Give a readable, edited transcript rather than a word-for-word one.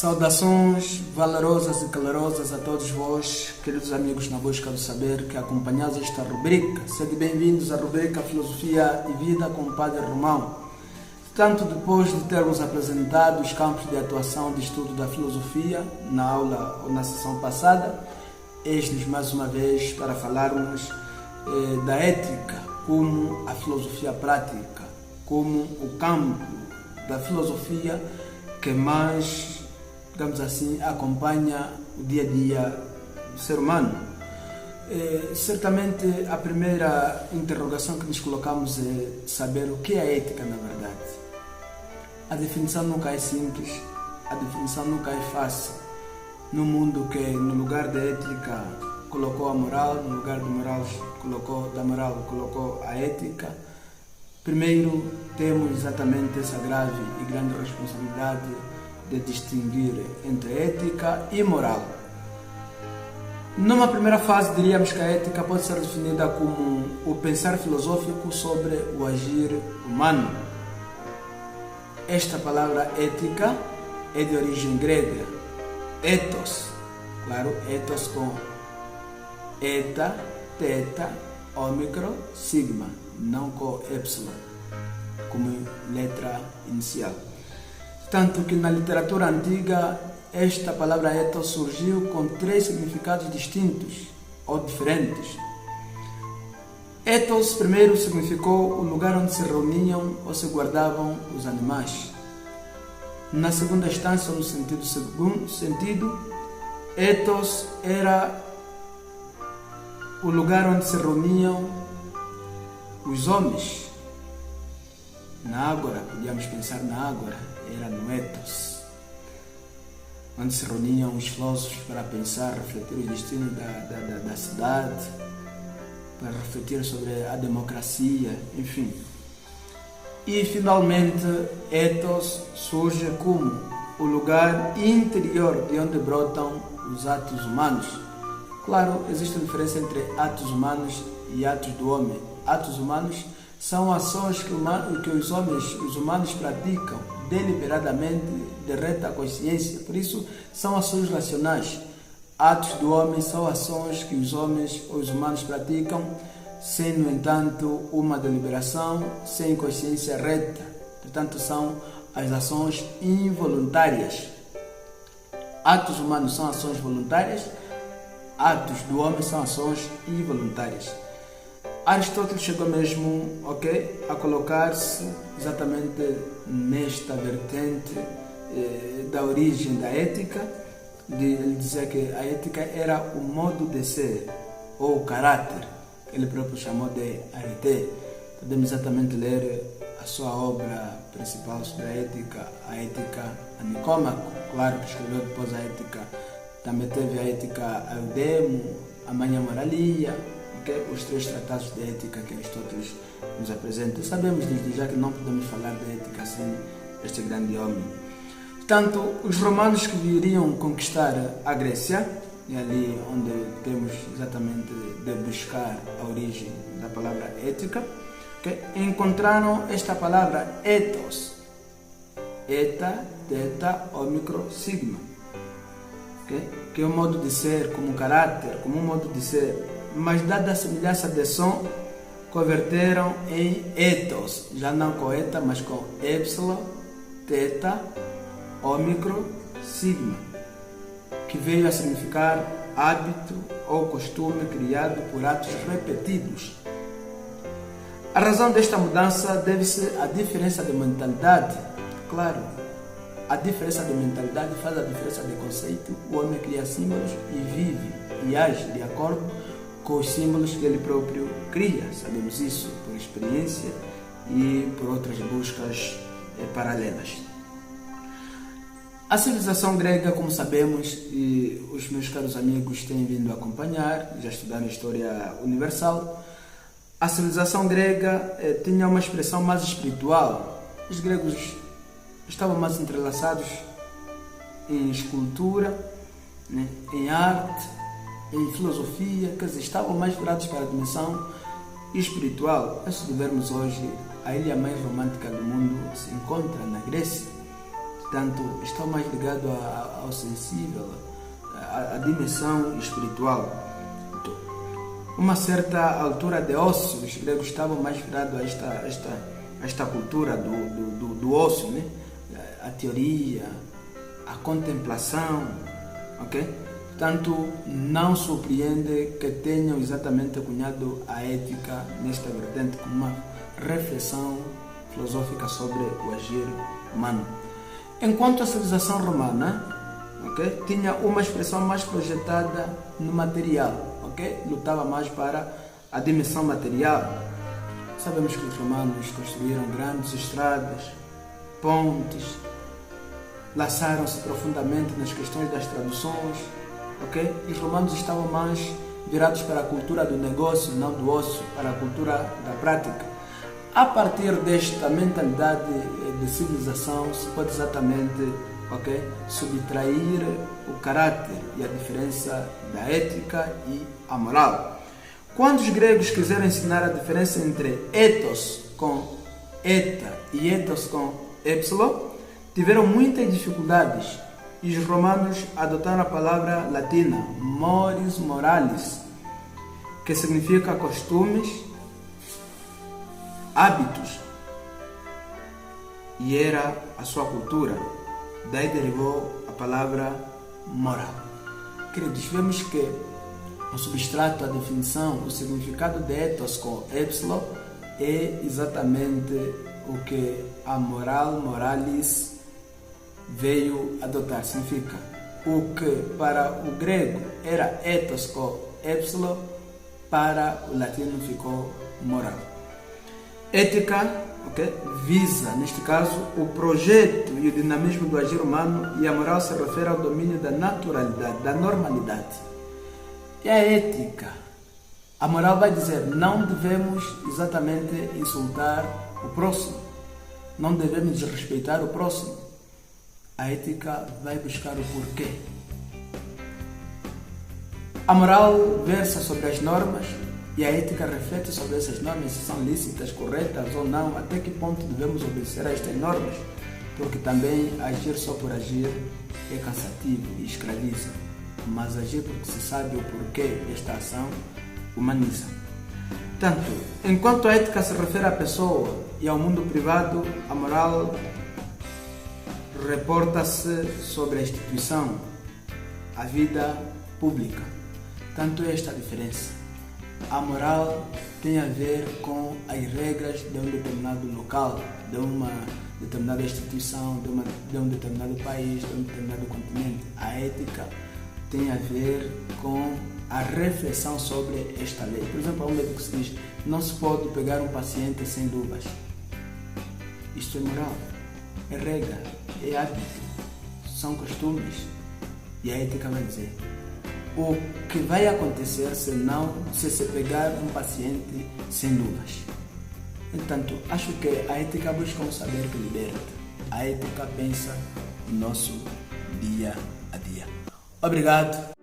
Saudações valorosas e calorosas a todos vós, queridos amigos na busca do saber, que acompanhais esta rubrica. Sejam bem-vindos à rubrica Filosofia e Vida com o Padre Romão. Tanto depois de termos apresentado os campos de atuação de estudo da filosofia na aula ou na sessão passada, eis-nos mais uma vez para falarmos da ética como a filosofia prática, como o campo da filosofia que mais, digamos assim, acompanha o dia a dia do ser humano. Certamente a primeira interrogação que nos colocamos é saber o que é a ética na verdade. A definição nunca é simples, a definição nunca é fácil. No mundo que no lugar da ética colocou a moral, no lugar da moral colocou a ética, primeiro temos exatamente essa grave e grande responsabilidade de distinguir entre ética e moral. Numa primeira fase, diríamos que a ética pode ser definida como o pensar filosófico sobre o agir humano. Esta palavra ética é de origem grega, ethos, claro, ethos com eta, teta, ômicron, sigma, não com epsilon, como letra inicial. Tanto que na literatura antiga, esta palavra ethos surgiu com três significados distintos ou diferentes. Ethos primeiro significou o lugar onde se reuniam ou se guardavam os animais. Na segunda instância, no segundo sentido, ethos era o lugar onde se reuniam os homens. Na ágora, podíamos pensar na ágora, era no ethos, onde se reuniam os filósofos para pensar, refletir o destino da cidade, para refletir sobre a democracia, enfim. E finalmente, ethos surge como o lugar interior de onde brotam os atos humanos. Claro, existe uma diferença entre atos humanos e atos do homem. Atos humanos são ações que os humanos praticam deliberadamente, de reta consciência. Por isso, são ações racionais. Atos do homem são ações que os humanos praticam sem, no entanto, uma deliberação, sem consciência reta. Portanto, são as ações involuntárias. Atos humanos são ações voluntárias, atos do homem são ações involuntárias. Aristóteles chegou mesmo a colocar-se exatamente nesta vertente da origem da ética, de ele dizer que a ética era o modo de ser, ou o caráter, que ele próprio chamou de arete. Podemos exatamente ler a sua obra principal sobre a ética a Nicômaco, claro que escreveu depois a ética. Também teve a ética a Eudemo, a Manha Moralia, os três tratados de ética que Aristóteles nos apresenta. Sabemos desde já que não podemos falar de ética sem este grande homem. Portanto, os romanos que viriam conquistar a Grécia, e ali onde temos exatamente de buscar a origem da palavra ética, encontraram esta palavra ethos, eta, teta, ômicron, sigma, que é um modo de ser, como um caráter, como um modo de ser, mas dada a semelhança de som, converteram em ethos, já não com eta, mas com epsilon, teta, ômicron, sigma, que veio a significar hábito ou costume criado por atos repetidos. A razão desta mudança deve-se à diferença de mentalidade. Claro, a diferença de mentalidade faz a diferença de conceito. O homem cria símbolos e vive e age de acordo com os símbolos que ele próprio cria. Sabemos isso por experiência e por outras buscas paralelas. A civilização grega, como sabemos, e os meus caros amigos têm vindo a acompanhar, já estudaram a história universal, a civilização grega tinha uma expressão mais espiritual. Os gregos estavam mais entrelaçados em escultura, em arte, em filosofia, quer dizer, estavam mais virados para a dimensão espiritual. Se vermos hoje, a ilha mais romântica do mundo se encontra na Grécia. Portanto, está mais ligado ao sensível, à dimensão espiritual. Uma certa altura de ócio, os gregos estavam mais virados a esta cultura do ócio, né? A teoria, a contemplação, ok? Portanto, não surpreende que tenham exatamente cunhado a ética nesta vertente como uma reflexão filosófica sobre o agir humano. Enquanto a civilização romana, okay, tinha uma expressão mais projetada no material, okay? Lutava mais para a dimensão material. Sabemos que os romanos construíram grandes estradas, pontes, lançaram-se profundamente nas questões das traduções, okay? E os romanos estavam mais virados para a cultura do negócio, não do ócio, para a cultura da prática. A partir desta mentalidade de civilização se pode exatamente, okay, subtrair o caráter e a diferença da ética e a moral. Quando os gregos quiseram ensinar a diferença entre ethos com eta e ethos com epsilon, tiveram muitas dificuldades e os romanos adotaram a palavra latina mores moralis, que significa costumes, hábitos, e era a sua cultura. Daí derivou a palavra moral. Queridos, vemos que o substrato, a definição, o significado de ethos com epsilon é exatamente o que a moral, moralis, veio adotar. Significa o que para o grego era ethos com epsilon, para o latino ficou moral. Ética, okay, visa, neste caso, o projeto e o dinamismo do agir humano, e a moral se refere ao domínio da naturalidade, da normalidade. E a ética, a moral vai dizer, não devemos exatamente insultar o próximo, não devemos desrespeitar o próximo. A ética vai buscar o porquê. A moral versa sobre as normas e a ética reflete sobre essas normas, se são lícitas, corretas ou não, até que ponto devemos obedecer a estas normas, porque também agir só por agir é cansativo e escraviza, mas agir porque se sabe o porquê desta ação humaniza. Portanto, enquanto a ética se refere à pessoa e ao mundo privado, a moral reporta-se sobre a instituição, a vida pública. Tanto é esta a diferença. A moral tem a ver com as regras de um determinado local, de uma determinada instituição, de um determinado país, de um determinado continente. A ética tem a ver com a reflexão sobre esta lei. Por exemplo, há um médico que se diz, não se pode pegar um paciente sem luvas. Isto é moral, é regra, é hábito, são costumes. E a ética vai dizer, o que vai acontecer se se pegar um paciente sem luvas. Portanto, acho que a ética busca um saber que liberta. A ética pensa no nosso dia a dia. Obrigado.